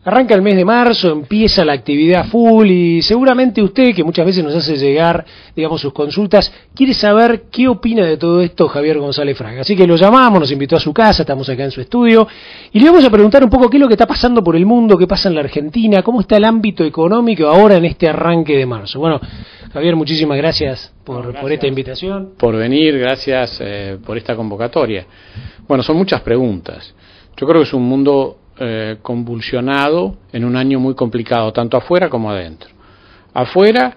Arranca el mes de marzo, empieza la actividad full y seguramente usted, que muchas veces nos hace llegar, digamos, sus consultas, quiere saber qué opina de todo esto Javier González Fraga. Así que lo llamamos, nos invitó a su casa, estamos acá en su estudio y le vamos a preguntar un poco qué es lo que está pasando por el mundo, qué pasa en la Argentina, cómo está el ámbito económico ahora en este arranque de marzo. Bueno, Javier, muchísimas gracias por esta invitación. Por venir, gracias por esta convocatoria. Bueno, son muchas preguntas. Yo creo que es un mundo convulsionado en un año muy complicado, tanto afuera como adentro. Afuera,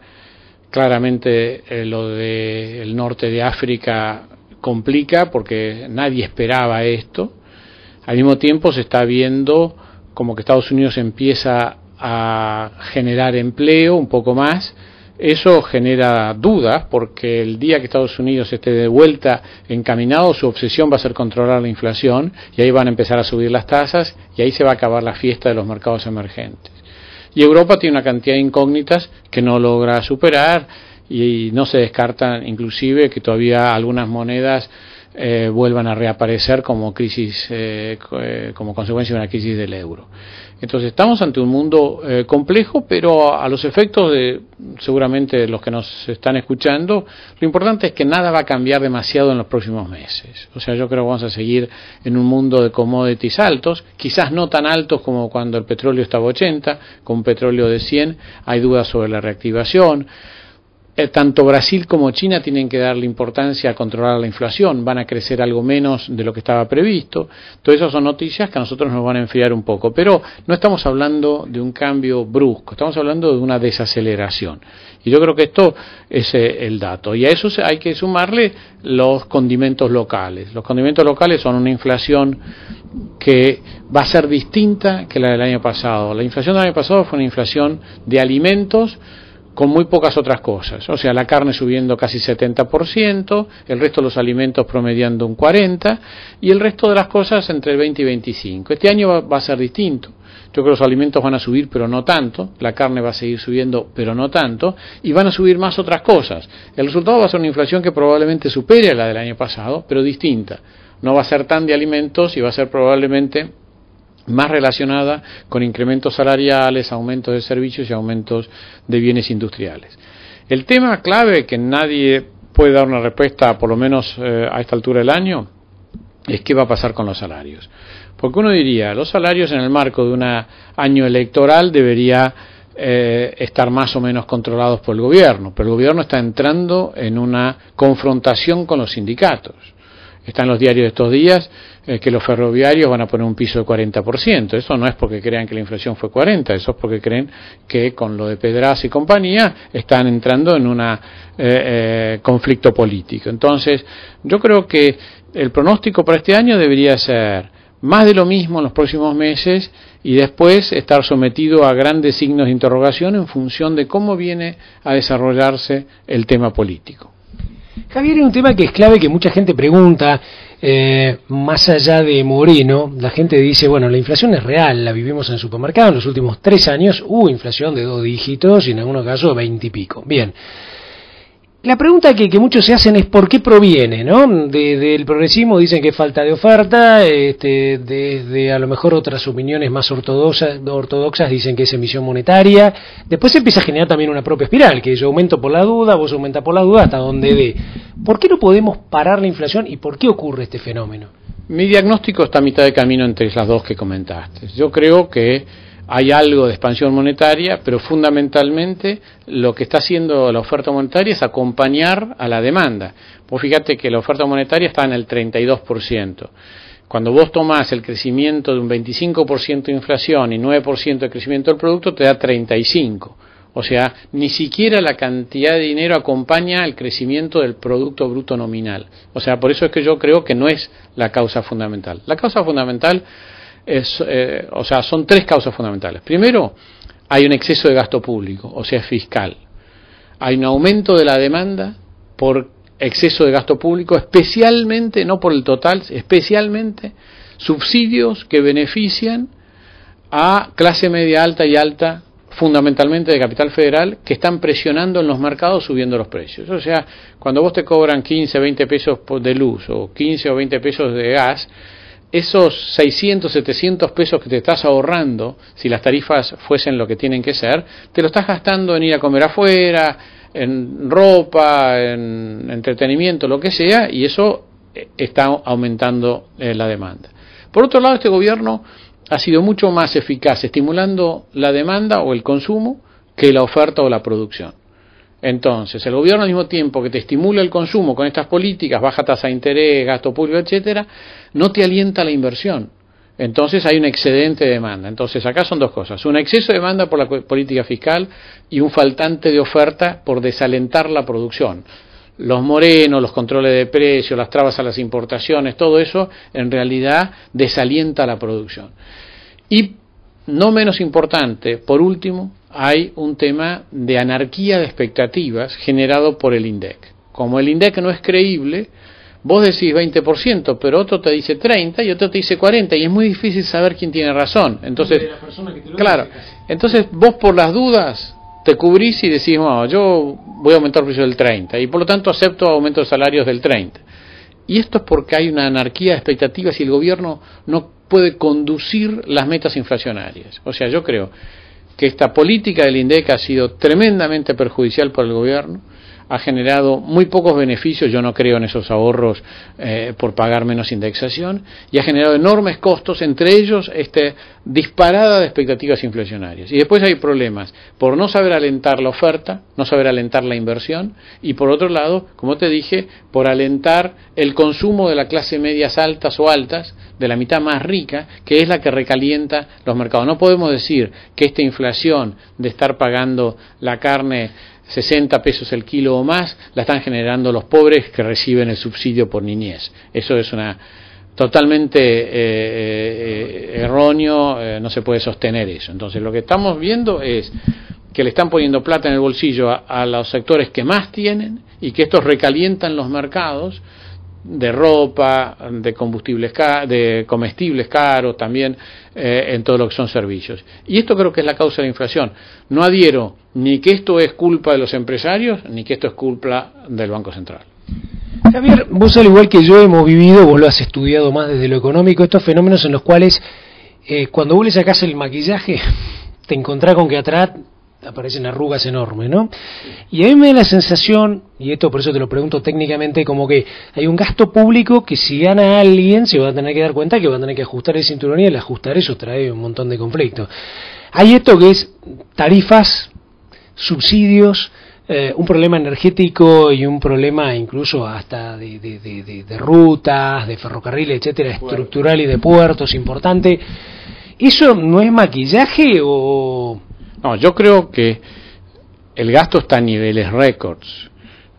claramente lo del norte de África complica porque nadie esperaba esto. Al mismo tiempo se está viendo como que Estados Unidos empieza a generar empleo un poco más. Eso genera dudas porque el día que Estados Unidos esté de vuelta encaminado, su obsesión va a ser controlar la inflación y ahí van a empezar a subir las tasas y ahí se va a acabar la fiesta de los mercados emergentes. Y Europa tiene una cantidad de incógnitas que no logra superar y no se descartan inclusive que todavía algunas monedas vuelvan a reaparecer como crisis, como consecuencia de una crisis del euro. Entonces estamos ante un mundo complejo, pero a los efectos de seguramente los que nos están escuchando, lo importante es que nada va a cambiar demasiado en los próximos meses. O sea, yo creo que vamos a seguir en un mundo de commodities altos, quizás no tan altos como cuando el petróleo estaba a 80, con un petróleo de 100, hay dudas sobre la reactivación. Tanto Brasil como China tienen que darle importancia a controlar la inflación, van a crecer algo menos de lo que estaba previsto. Todas esas son noticias que a nosotros nos van a enfriar un poco, pero no estamos hablando de un cambio brusco, estamos hablando de una desaceleración. Y yo creo que esto es el dato. Y a eso hay que sumarle los condimentos locales. Los condimentos locales son una inflación que va a ser distinta que la del año pasado. La inflación del año pasado fue una inflación de alimentos con muy pocas otras cosas, o sea, la carne subiendo casi 70%, el resto de los alimentos promediando un 40%, y el resto de las cosas entre el 20 y 25%. Este año va a ser distinto. Yo creo que los alimentos van a subir, pero no tanto, la carne va a seguir subiendo, pero no tanto, y van a subir más otras cosas. El resultado va a ser una inflación que probablemente supere a la del año pasado, pero distinta. No va a ser tan de alimentos y va a ser probablemente más relacionada con incrementos salariales, aumentos de servicios y aumentos de bienes industriales. El tema clave que nadie puede dar una respuesta, por lo menos a esta altura del año, es qué va a pasar con los salarios. Porque uno diría, los salarios en el marco de un año electoral debería estar más o menos controlados por el gobierno, pero el gobierno está entrando en una confrontación con los sindicatos. Está en los diarios de estos días que los ferroviarios van a poner un piso de 40%. Eso no es porque crean que la inflación fue 40%, eso es porque creen que con lo de Pedraza y compañía están entrando en un conflicto político. Entonces, yo creo que el pronóstico para este año debería ser más de lo mismo en los próximos meses y después estar sometido a grandes signos de interrogación en función de cómo viene a desarrollarse el tema político. Javier, hay un tema que es clave que mucha gente pregunta, más allá de Moreno, la gente dice, bueno, la inflación es real, la vivimos en el supermercado, en los últimos 3 años hubo inflación de 2 dígitos y en algunos casos 20 y pico. Bien, la pregunta que muchos se hacen es ¿por qué proviene, no? Del progresismo dicen que es falta de oferta, desde a lo mejor otras opiniones más ortodoxas dicen que es emisión monetaria. Después se empieza a generar también una propia espiral, que yo aumento por la duda, vos aumentás por la duda, hasta donde dé. ¿Por qué no podemos parar la inflación y por qué ocurre este fenómeno? Mi diagnóstico está a mitad de camino entre las dos que comentaste. Yo creo que hay algo de expansión monetaria, pero fundamentalmente lo que está haciendo la oferta monetaria es acompañar a la demanda. Pues fíjate que la oferta monetaria está en el 32%. Cuando vos tomás el crecimiento de un 25% de inflación y 9% de crecimiento del producto, te da 35%. O sea, ni siquiera la cantidad de dinero acompaña el crecimiento del Producto Bruto Nominal. O sea, por eso es que yo creo que no es la causa fundamental. La causa fundamental son 3 causas fundamentales. Primero, hay un exceso de gasto público, o sea, fiscal. Hay un aumento de la demanda por exceso de gasto público, especialmente, no por el total, especialmente subsidios que benefician a clase media alta y alta, fundamentalmente de capital federal, que están presionando en los mercados subiendo los precios. O sea, cuando vos te cobran 15, 20 pesos de luz o 15 o 20 pesos de gas, esos 600, 700 pesos que te estás ahorrando, si las tarifas fuesen lo que tienen que ser, te lo estás gastando en ir a comer afuera, en ropa, en entretenimiento, lo que sea, y eso está aumentando la demanda. Por otro lado, este gobierno ha sido mucho más eficaz estimulando la demanda o el consumo que la oferta o la producción. Entonces, el gobierno al mismo tiempo que te estimula el consumo con estas políticas, baja tasa de interés, gasto público, etcétera, no te alienta la inversión. Entonces hay un excedente de demanda. Entonces acá son dos cosas: un exceso de demanda por la política fiscal y un faltante de oferta por desalentar la producción. Los morenos, los controles de precios, las trabas a las importaciones, todo eso en realidad desalienta la producción. Y no menos importante, por último, hay un tema de anarquía de expectativas generado por el INDEC. Como el INDEC no es creíble, vos decís 20%, pero otro te dice 30% y otro te dice 40%, y es muy difícil saber quién tiene razón. Entonces, claro, entonces vos por las dudas te cubrís y decís, no, yo voy a aumentar el precio del 30%, y por lo tanto acepto aumento de salarios del 30%. Y esto es porque hay una anarquía de expectativas y el gobierno no puede conducir las metas inflacionarias. O sea, yo creo que esta política del INDEC ha sido tremendamente perjudicial para el gobierno, ha generado muy pocos beneficios, yo no creo en esos ahorros por pagar menos indexación, y ha generado enormes costos, entre ellos disparada de expectativas inflacionarias. Y después hay problemas por no saber alentar la oferta, no saber alentar la inversión, y por otro lado, como te dije, por alentar el consumo de la clase medias altas o altas, de la mitad más rica, que es la que recalienta los mercados. No podemos decir que esta inflación de estar pagando la carne 60 pesos el kilo o más, la están generando los pobres que reciben el subsidio por niñez. Eso es totalmente erróneo, no se puede sostener eso. Entonces lo que estamos viendo es que le están poniendo plata en el bolsillo a los sectores que más tienen y que estos recalientan los mercados de ropa, de combustibles, de comestibles caros, también en todo lo que son servicios. Y esto creo que es la causa de la inflación. No adhiero ni que esto es culpa de los empresarios, ni que esto es culpa del Banco Central. Javier, vos al igual que yo hemos vivido, vos lo has estudiado más desde lo económico, estos fenómenos en los cuales cuando vos le sacás el maquillaje, te encontrás con que atrás aparecen arrugas enormes, ¿no? Y a mí me da la sensación, y esto por eso te lo pregunto técnicamente, como que hay un gasto público que si gana alguien se va a tener que dar cuenta que va a tener que ajustar el cinturón, y el ajustar eso trae un montón de conflictos. Hay esto que es tarifas, subsidios, un problema energético y un problema incluso hasta de rutas, de ferrocarriles, etcétera, estructural y de puertos importante. ¿Eso no es maquillaje o...? No, yo creo que el gasto está a niveles récords.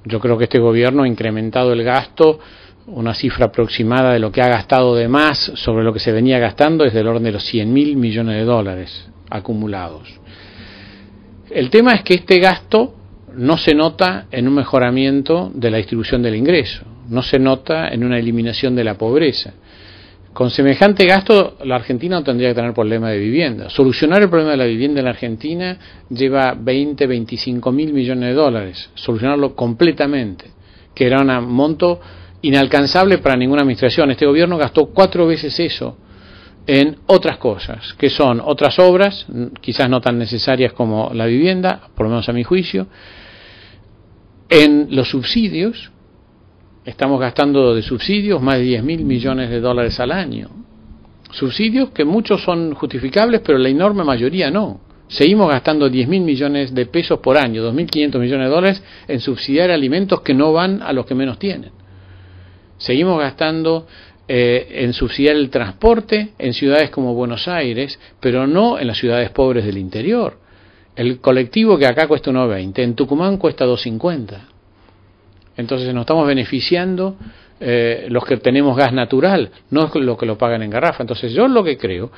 Yo creo que este gobierno ha incrementado el gasto, una cifra aproximada de lo que ha gastado de más sobre lo que se venía gastando es del orden de los 100.000 millones de dólares acumulados. El tema es que este gasto no se nota en un mejoramiento de la distribución del ingreso, no se nota en una eliminación de la pobreza. Con semejante gasto, la Argentina no tendría que tener problema de vivienda. Solucionar el problema de la vivienda en la Argentina lleva 25 mil millones de dólares. Solucionarlo completamente, que era un monto inalcanzable para ninguna administración. Este gobierno gastó 4 veces eso en otras cosas, que son otras obras, quizás no tan necesarias como la vivienda, por lo menos a mi juicio, en los subsidios. Estamos gastando de subsidios más de 10.000 millones de dólares al año. Subsidios que muchos son justificables, pero la enorme mayoría no. Seguimos gastando 10.000 millones de pesos por año, 2.500 millones de dólares en subsidiar alimentos que no van a los que menos tienen. Seguimos gastando en subsidiar el transporte en ciudades como Buenos Aires, pero no en las ciudades pobres del interior. El colectivo que acá cuesta 1.20, en Tucumán cuesta 2.50. Entonces nos estamos beneficiando los que tenemos gas natural, no los que lo pagan en garrafa. Entonces yo lo que creo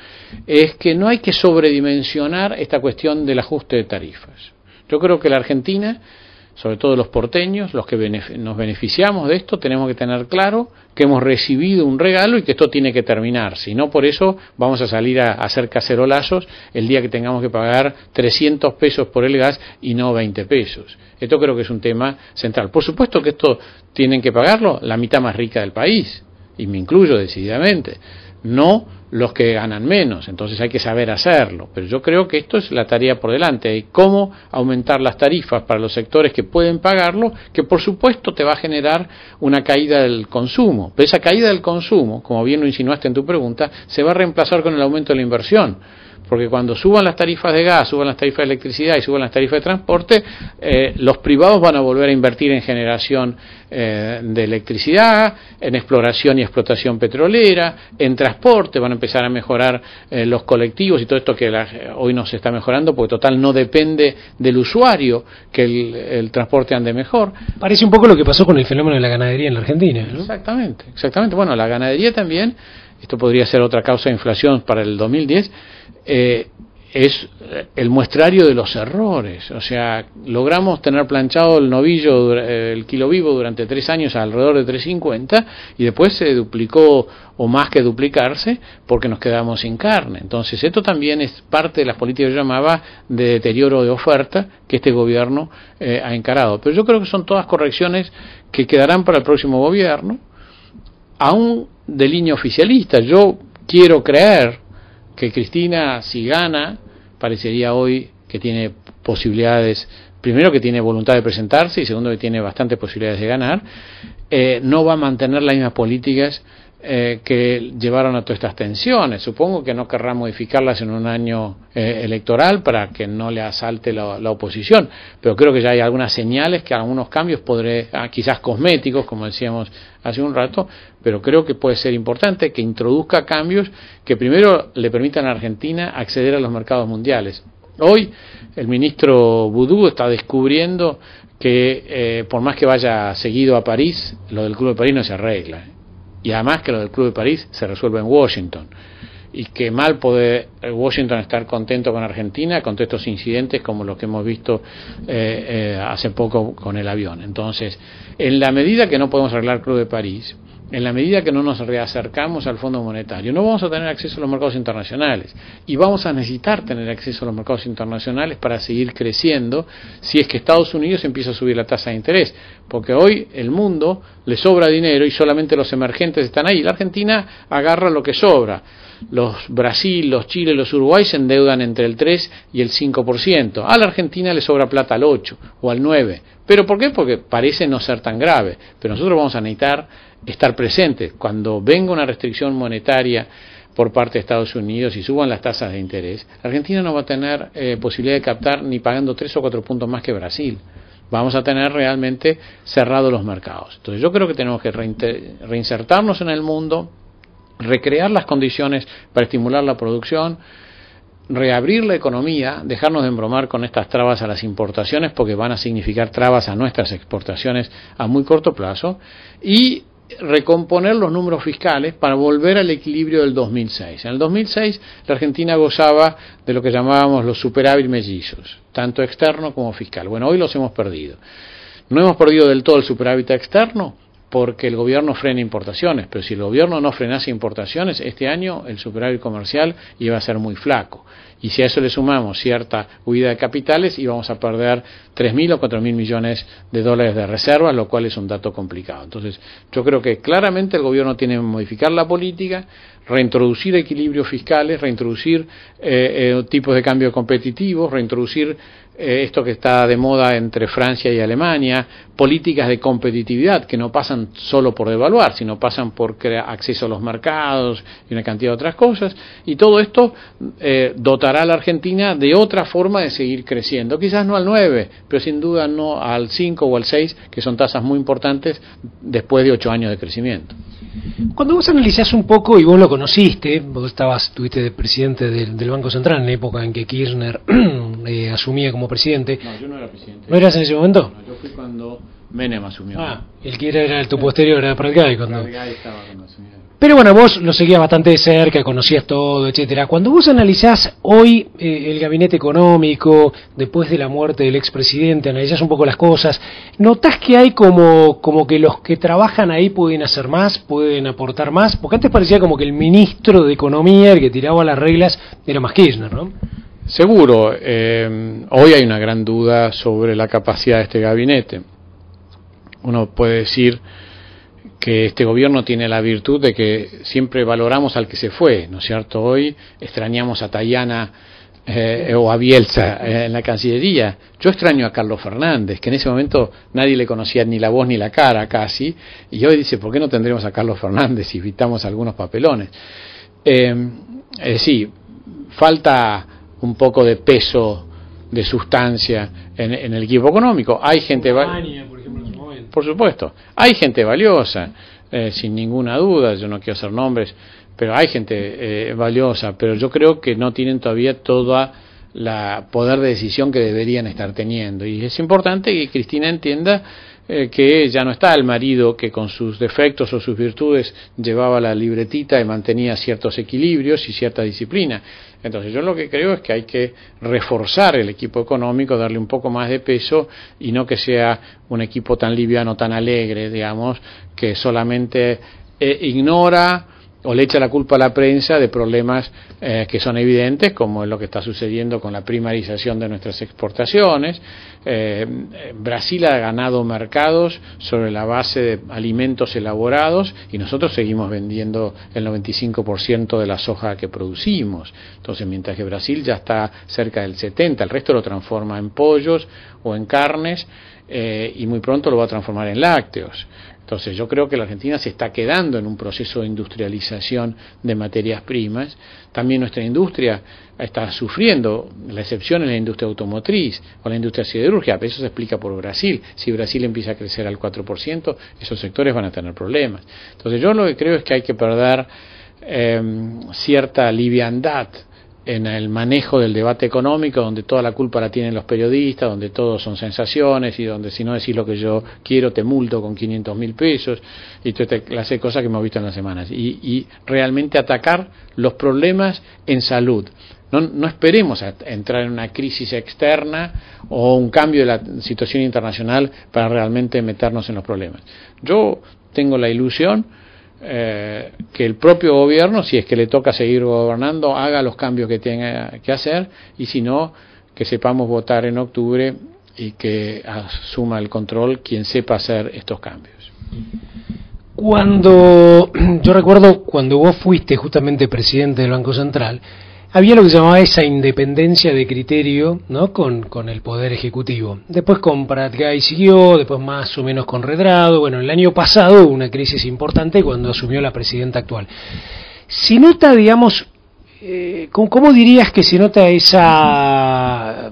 es que no hay que sobredimensionar esta cuestión del ajuste de tarifas. Yo creo que la Argentina, sobre todo los porteños, los que nos beneficiamos de esto, tenemos que tener claro que hemos recibido un regalo y que esto tiene que terminar. Si no, por eso vamos a salir a hacer cacerolazos el día que tengamos que pagar 300 pesos por el gas y no 20 pesos. Esto creo que es un tema central. Por supuesto que esto tienen que pagarlo la mitad más rica del país, y me incluyo decididamente. no los que ganan menos, entonces hay que saber hacerlo, pero yo creo que esto es la tarea por delante, y cómo aumentar las tarifas para los sectores que pueden pagarlo, que por supuesto te va a generar una caída del consumo, pero esa caída del consumo, como bien lo insinuaste en tu pregunta, se va a reemplazar con el aumento de la inversión, porque cuando suban las tarifas de gas, suban las tarifas de electricidad y suban las tarifas de transporte, los privados van a volver a invertir en generación de electricidad, en exploración y explotación petrolera, en transporte, van a empezar a mejorar los colectivos y todo esto que hoy no se está mejorando, porque total no depende del usuario que el transporte ande mejor. Parece un poco lo que pasó con el fenómeno de la ganadería en la Argentina, ¿no? Exactamente, exactamente. Bueno, la ganadería también, esto podría ser otra causa de inflación para el 2010, es el muestrario de los errores. O sea, logramos tener planchado el novillo, el kilo vivo durante 3 años alrededor de 3.50 y después se duplicó o más que duplicarse porque nos quedamos sin carne. Entonces esto también es parte de las políticas que yo llamaba de deterioro de oferta que este gobierno ha encarado. Pero yo creo que son todas correcciones que quedarán para el próximo gobierno, aún de línea oficialista. Yo quiero creer que Cristina, si gana, parecería hoy que tiene posibilidades, primero que tiene voluntad de presentarse y segundo que tiene bastantes posibilidades de ganar, no va a mantener las mismas políticas que llevaron a todas estas tensiones. Supongo que no querrá modificarlas en un año electoral para que no le asalte la oposición, pero creo que ya hay algunas señales que algunos cambios quizás cosméticos, como decíamos hace un rato, pero creo que puede ser importante que introduzca cambios que primero le permitan a Argentina acceder a los mercados mundiales. Hoy el ministro Boudou está descubriendo que por más que vaya seguido a París, lo del Club de París no se arregla. Y además que lo del Club de París se resuelve en Washington. Y que mal puede Washington estar contento con Argentina con todos estos incidentes como los que hemos visto hace poco con el avión. Entonces, en la medida que no podemos arreglar el Club de París, en la medida que no nos reacercamos al Fondo Monetario, no vamos a tener acceso a los mercados internacionales y vamos a necesitar tener acceso a los mercados internacionales para seguir creciendo si es que Estados Unidos empieza a subir la tasa de interés, porque hoy el mundo le sobra dinero y solamente los emergentes están ahí. La Argentina agarra lo que sobra. Los Brasil, los Chile, los Uruguay se endeudan entre el 3 y el 5%. A la Argentina le sobra plata al 8 o al 9. ¿Pero por qué? Porque parece no ser tan grave. Pero nosotros vamos a necesitar estar presentes. Cuando venga una restricción monetaria por parte de Estados Unidos y suban las tasas de interés, Argentina no va a tener posibilidad de captar ni pagando 3 o 4 puntos más que Brasil. Vamos a tener realmente cerrados los mercados. Entonces yo creo que tenemos que reinsertarnos en el mundo, recrear las condiciones para estimular la producción, reabrir la economía, dejarnos de embromar con estas trabas a las importaciones porque van a significar trabas a nuestras exportaciones a muy corto plazo y recomponer los números fiscales para volver al equilibrio del 2006. En el 2006 la Argentina gozaba de lo que llamábamos los superávit mellizos, tanto externo como fiscal. Bueno, hoy los hemos perdido. No hemos perdido del todo el superávit externo porque el gobierno frena importaciones, pero si el gobierno no frenase importaciones, este año el superávit comercial iba a ser muy flaco. Y si a eso le sumamos cierta huida de capitales, íbamos a perder 3.000 o 4.000 millones de dólares de reservas, lo cual es un dato complicado. Entonces, yo creo que claramente el gobierno tiene que modificar la política, reintroducir equilibrios fiscales, reintroducir tipos de cambio competitivos, reintroducir esto que está de moda entre Francia y Alemania, políticas de competitividad que no pasan solo por devaluar, sino pasan por acceso a los mercados y una cantidad de otras cosas, y todo esto dotará a la Argentina de otra forma de seguir creciendo, quizás no al 9, pero sin duda no al 5 o al 6, que son tasas muy importantes después de 8 años de crecimiento. Cuando vos analizás un poco, y vos lo conociste, vos estuviste de presidente del Banco Central en la época en que Kirchner asumía como presidente. No, yo no era presidente. ¿No eras en ese momento? No, yo fui cuando Menem asumió. El que era tu posterior, era Pratgay cuando... Pratgay estaba cuando asumió. Pero bueno, vos lo seguías bastante de cerca, conocías todo, etcétera. Cuando vos analizás hoy el gabinete económico, después de la muerte del expresidente, analizás un poco las cosas, ¿notás que hay como que los que trabajan ahí pueden hacer más, pueden aportar más? Porque antes parecía como que el ministro de Economía, el que tiraba las reglas, era más Kirchner, ¿no? Seguro. Hoy hay una gran duda sobre la capacidad de este gabinete. Uno puede decir que este gobierno tiene la virtud de que siempre valoramos al que se fue, ¿no es cierto? Hoy extrañamos a Tayana o a Bielsa en la Cancillería. Yo extraño a Carlos Fernández, que en ese momento nadie le conocía ni la voz ni la cara casi, y hoy dice, ¿por qué no tendremos a Carlos Fernández si evitamos algunos papelones? Sí, falta un poco de peso, de sustancia en el equipo económico. Hay gente por supuesto, hay gente valiosa, sin ninguna duda, yo no quiero hacer nombres, pero hay gente valiosa, pero yo creo que no tienen todavía toda la poder de decisión que deberían estar teniendo, y es importante que Cristina entienda que ya no está el marido que con sus defectos o sus virtudes llevaba la libretita y mantenía ciertos equilibrios y cierta disciplina. Entonces yo lo que creo es que hay que reforzar el equipo económico, darle un poco más de peso y no que sea un equipo tan liviano, tan alegre, digamos, que solamente ignora o le echa la culpa a la prensa de problemas que son evidentes, como es lo que está sucediendo con la primarización de nuestras exportaciones. Brasil ha ganado mercados sobre la base de alimentos elaborados y nosotros seguimos vendiendo el 95% de la soja que producimos. Entonces, mientras que Brasil ya está cerca del 70%, el resto lo transforma en pollos o en carnes y muy pronto lo va a transformar en lácteos. Entonces yo creo que la Argentina se está quedando en un proceso de industrialización de materias primas. También nuestra industria está sufriendo, la excepción es la industria automotriz o la industria siderúrgica, pero eso se explica por Brasil. Si Brasil empieza a crecer al 4%, esos sectores van a tener problemas. Entonces yo lo que creo es que hay que perder cierta liviandad en el manejo del debate económico, donde toda la culpa la tienen los periodistas, donde todo son sensaciones y donde si no decís lo que yo quiero te multo con 500.000 pesos y toda esta clase de cosas que hemos visto en las semanas, y realmente atacar los problemas en salud. No esperemos a entrar en una crisis externa o un cambio de la situación internacional para realmente meternos en los problemas. Yo tengo la ilusión que el propio gobierno, si es que le toca seguir gobernando, haga los cambios que tenga que hacer, y si no, que sepamos votar en octubre y que asuma el control quien sepa hacer estos cambios. Yo recuerdo cuando vos fuiste justamente presidente del Banco Central, había lo que se llamaba esa independencia de criterio, ¿no?, con el Poder Ejecutivo. Después con Pratgay siguió, después más o menos con Redrado. Bueno, el año pasado hubo una crisis importante cuando asumió la presidenta actual. ¿Se nota, digamos, cómo dirías que se nota esa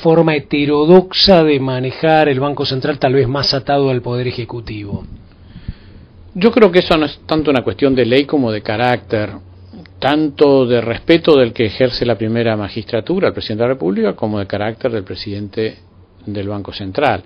forma heterodoxa de manejar el Banco Central, tal vez más atado al Poder Ejecutivo? Yo creo que eso no es tanto una cuestión de ley como de carácter, tanto de respeto del que ejerce la primera magistratura, el presidente de la República, como de carácter del presidente del Banco Central.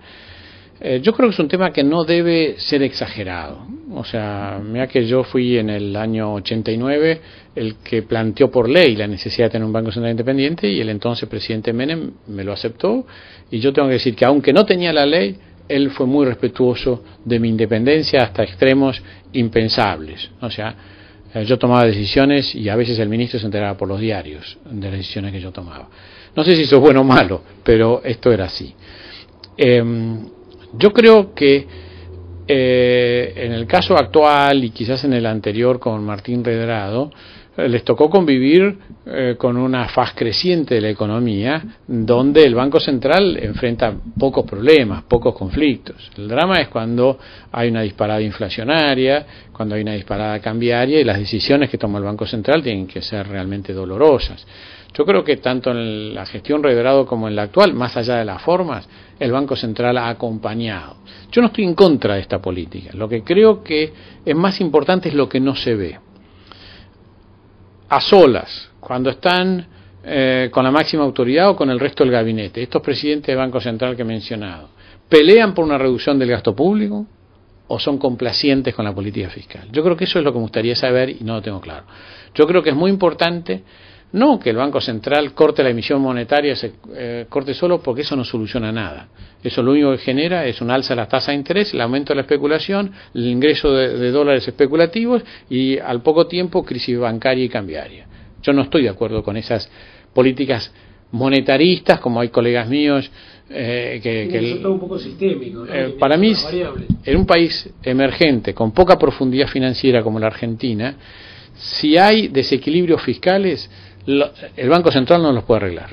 Yo creo que es un tema que no debe ser exagerado. O sea, mira que yo fui en el año 89 el que planteó por ley la necesidad de tener un Banco Central independiente, y el entonces presidente Menem me lo aceptó, y yo tengo que decir que aunque no tenía la ley, él fue muy respetuoso de mi independencia hasta extremos impensables. O sea, yo tomaba decisiones y a veces el ministro se enteraba por los diarios de las decisiones que yo tomaba. No sé si eso es bueno o malo, pero esto era así. Yo creo que en el caso actual y quizás en el anterior con Martín Redrado, les tocó convivir con una faz creciente de la economía, donde el Banco Central enfrenta pocos problemas, pocos conflictos. El drama es cuando hay una disparada inflacionaria, cuando hay una disparada cambiaria, y las decisiones que toma el Banco Central tienen que ser realmente dolorosas. Yo creo que tanto en la gestión Redrado como en la actual, más allá de las formas, el Banco Central ha acompañado. Yo no estoy en contra de esta política. Lo que creo que es más importante es lo que no se ve. A solas, cuando están con la máxima autoridad o con el resto del gabinete, estos presidentes de Banco Central que he mencionado, ¿pelean por una reducción del gasto público o son complacientes con la política fiscal? Yo creo que eso es lo que me gustaría saber y no lo tengo claro. Yo creo que es muy importante, no que el Banco Central corte la emisión monetaria, corte solo, porque eso no soluciona nada. Eso lo único que genera es un alza de las tasas de interés, el aumento de la especulación, el ingreso de dólares especulativos y al poco tiempo crisis bancaria y cambiaria. Yo no estoy de acuerdo con esas políticas monetaristas, como hay colegas míos, es todo un poco sistémico, ¿no? Para mí, en un país emergente con poca profundidad financiera como la Argentina, si hay desequilibrios fiscales, el Banco Central no los puede arreglar,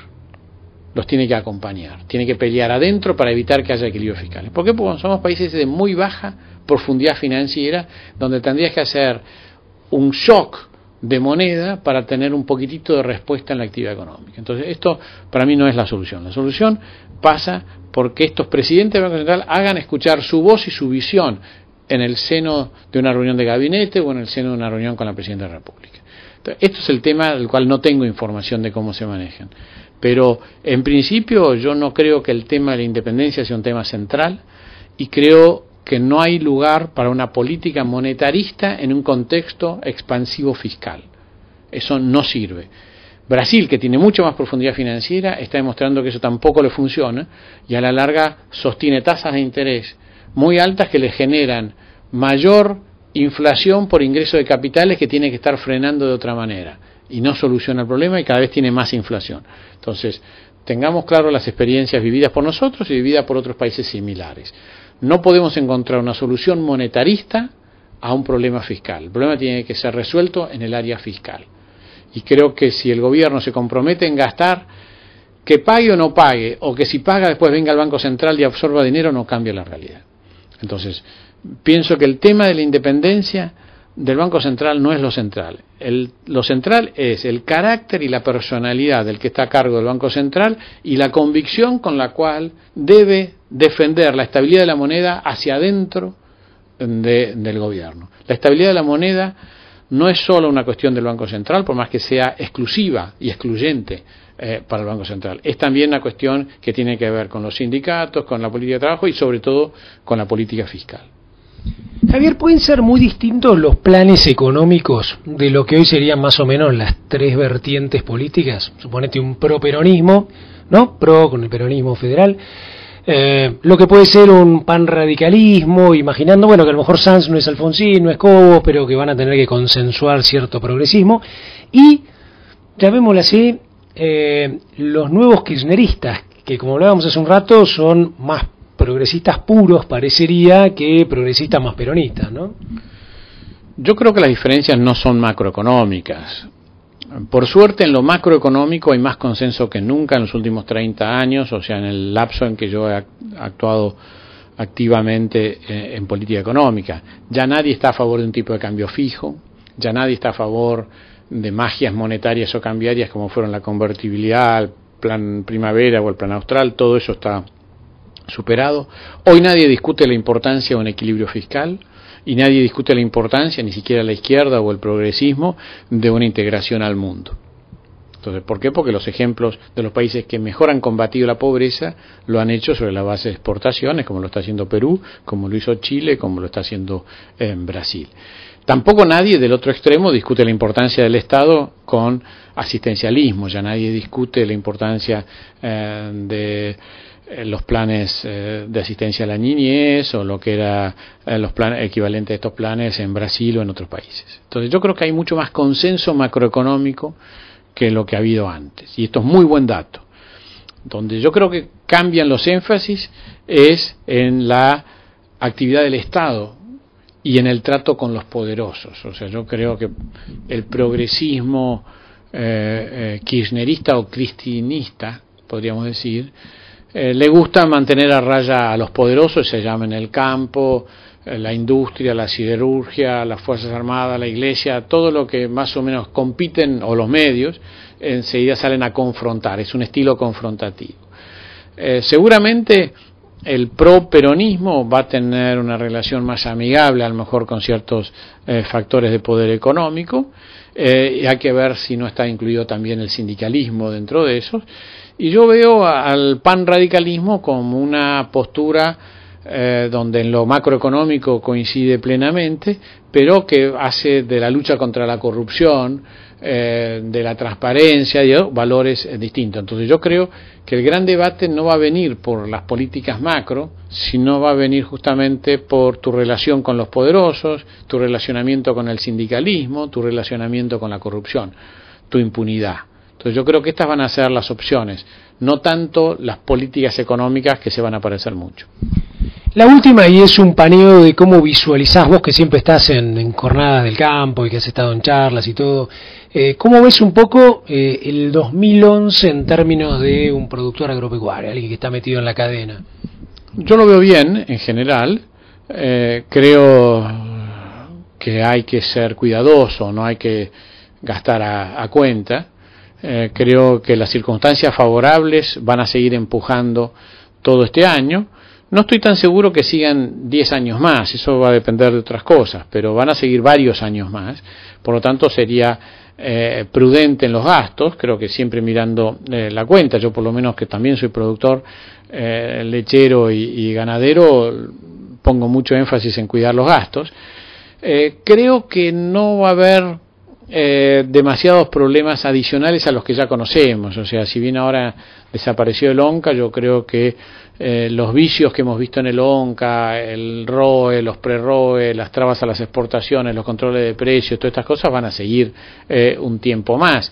los tiene que acompañar, tiene que pelear adentro para evitar que haya equilibrios fiscales. ¿Por qué? Porque somos países de muy baja profundidad financiera, donde tendrías que hacer un shock de moneda para tener un poquitito de respuesta en la actividad económica. Entonces, esto para mí no es la solución. La solución pasa porque estos presidentes del Banco Central hagan escuchar su voz y su visión en el seno de una reunión de gabinete o en el seno de una reunión con la Presidenta de la República. Entonces, esto es el tema del cual no tengo información de cómo se manejan. Pero, en principio, yo no creo que el tema de la independencia sea un tema central y creo que no hay lugar para una política monetarista en un contexto expansivo fiscal. Eso no sirve. Brasil, que tiene mucha más profundidad financiera, está demostrando que eso tampoco le funciona y a la larga sostiene tasas de interés muy altas que le generan mayor inflación por ingreso de capitales que tiene que estar frenando de otra manera y no soluciona el problema y cada vez tiene más inflación. Entonces, tengamos claro las experiencias vividas por nosotros y vividas por otros países similares. No podemos encontrar una solución monetarista a un problema fiscal. El problema tiene que ser resuelto en el área fiscal. Y creo que si el gobierno se compromete en gastar, que pague o no pague, o que si paga después venga el Banco Central y absorba dinero, no cambia la realidad. Entonces, pienso que el tema de la independencia del Banco Central no es lo central. Lo central es el carácter y la personalidad del que está a cargo del Banco Central y la convicción con la cual debe defender la estabilidad de la moneda hacia adentro del gobierno. La estabilidad de la moneda no es solo una cuestión del Banco Central, por más que sea exclusiva y excluyente para el Banco Central. Es también una cuestión que tiene que ver con los sindicatos, con la política de trabajo y sobre todo con la política fiscal. Javier, ¿pueden ser muy distintos los planes económicos de lo que hoy serían más o menos las tres vertientes políticas? Suponete un pro-peronismo, ¿no? Pro con el peronismo federal. Lo que puede ser un panradicalismo, imaginando, bueno, que a lo mejor Sanz no es Alfonsín, no es Cobo, pero que van a tener que consensuar cierto progresismo. Y, llamémoslo así, los nuevos kirchneristas, que como hablábamos hace un rato, son más progresistas puros, parecería, que progresistas más peronistas, ¿no? Yo creo que las diferencias no son macroeconómicas. Por suerte, en lo macroeconómico hay más consenso que nunca en los últimos 30 años, o sea, en el lapso en que yo he actuado activamente en política económica. Ya nadie está a favor de un tipo de cambio fijo, ya nadie está a favor de magias monetarias o cambiarias como fueron la convertibilidad, el plan primavera o el plan austral, todo eso está superado. Hoy nadie discute la importancia de un equilibrio fiscal y nadie discute la importancia, ni siquiera la izquierda o el progresismo, de una integración al mundo. Entonces, ¿por qué? Porque los ejemplos de los países que mejor han combatido la pobreza lo han hecho sobre la base de exportaciones, como lo está haciendo Perú, como lo hizo Chile, como lo está haciendo Brasil. Tampoco nadie del otro extremo discute la importancia del Estado con asistencialismo, ya nadie discute la importancia de los planes de asistencia a la niñez o lo que era los planes equivalentes a estos planes en Brasil o en otros países. Entonces yo creo que hay mucho más consenso macroeconómico que lo que ha habido antes, y esto es muy buen dato. Donde yo creo que cambian los énfasis es en la actividad del Estado y en el trato con los poderosos. O sea, yo creo que el progresismo kirchnerista o cristinista, podríamos decir, le gusta mantener a raya a los poderosos, se llama en el campo, la industria, la siderurgia, las Fuerzas Armadas, la Iglesia, todo lo que más o menos compiten, o los medios, enseguida salen a confrontar, es un estilo confrontativo. Seguramente el pro-peronismo va a tener una relación más amigable, a lo mejor con ciertos factores de poder económico, y hay que ver si no está incluido también el sindicalismo dentro de eso. Y yo veo al panradicalismo como una postura donde en lo macroeconómico coincide plenamente, pero que hace de la lucha contra la corrupción, de la transparencia, valores distintos. Entonces yo creo que el gran debate no va a venir por las políticas macro, sino va a venir justamente por tu relación con los poderosos, tu relacionamiento con el sindicalismo, tu relacionamiento con la corrupción, tu impunidad. Entonces yo creo que estas van a ser las opciones, no tanto las políticas económicas que se van a parecer mucho. La última, y es un paneo de cómo visualizás vos que siempre estás en jornadas del campo y que has estado en charlas y todo, ¿cómo ves un poco el 2011 en términos de un productor agropecuario, alguien que está metido en la cadena? Yo lo veo bien en general, creo que hay que ser cuidadoso, no hay que gastar a cuenta, creo que las circunstancias favorables van a seguir empujando todo este año. No estoy tan seguro que sigan 10 años más, eso va a depender de otras cosas, pero van a seguir varios años más, por lo tanto sería prudente en los gastos, creo que siempre mirando la cuenta. Yo por lo menos, que también soy productor lechero y ganadero, pongo mucho énfasis en cuidar los gastos. Creo que no va a haber demasiados problemas adicionales a los que ya conocemos, o sea, si bien ahora desapareció el ONCA, yo creo que los vicios que hemos visto en el ONCA, el ROE, los pre-ROE, las trabas a las exportaciones, los controles de precios, todas estas cosas van a seguir un tiempo más.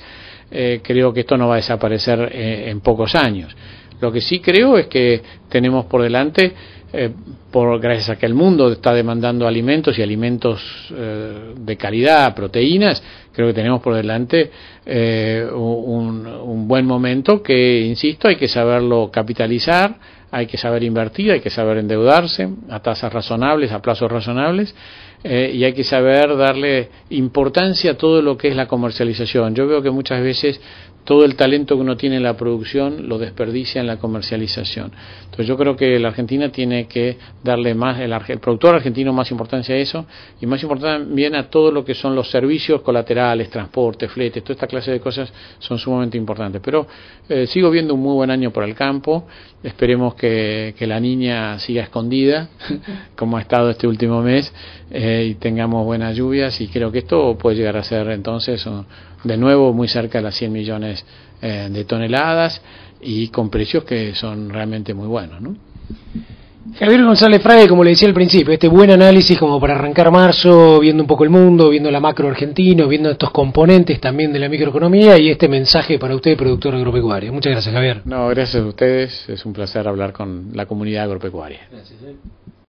Creo que esto no va a desaparecer en pocos años. Lo que sí creo es que tenemos por delante, gracias a que el mundo está demandando alimentos y alimentos de calidad, proteínas, creo que tenemos por delante un buen momento que, insisto, hay que saberlo capitalizar, hay que saber invertir, hay que saber endeudarse a tasas razonables, a plazos razonables, y hay que saber darle importancia a todo lo que es la comercialización. Yo veo que muchas veces todo el talento que uno tiene en la producción lo desperdicia en la comercialización. Entonces yo creo que la Argentina tiene que darle más, el productor argentino, más importancia a eso, y más importancia también a todo lo que son los servicios colaterales, transporte, fletes, toda esta clase de cosas son sumamente importantes. Pero sigo viendo un muy buen año por el campo, esperemos que la niña siga escondida, como ha estado este último mes, y tengamos buenas lluvias, y creo que esto puede llegar a ser entonces de nuevo muy cerca de las 100 millones de toneladas y con precios que son realmente muy buenos, ¿no? Javier González Frague, como le decía al principio, este buen análisis como para arrancar marzo, viendo un poco el mundo, viendo la macro argentino, viendo estos componentes también de la microeconomía, y este mensaje para usted, productor agropecuario. Muchas gracias, Javier. No, gracias a ustedes, es un placer hablar con la comunidad agropecuaria. Gracias.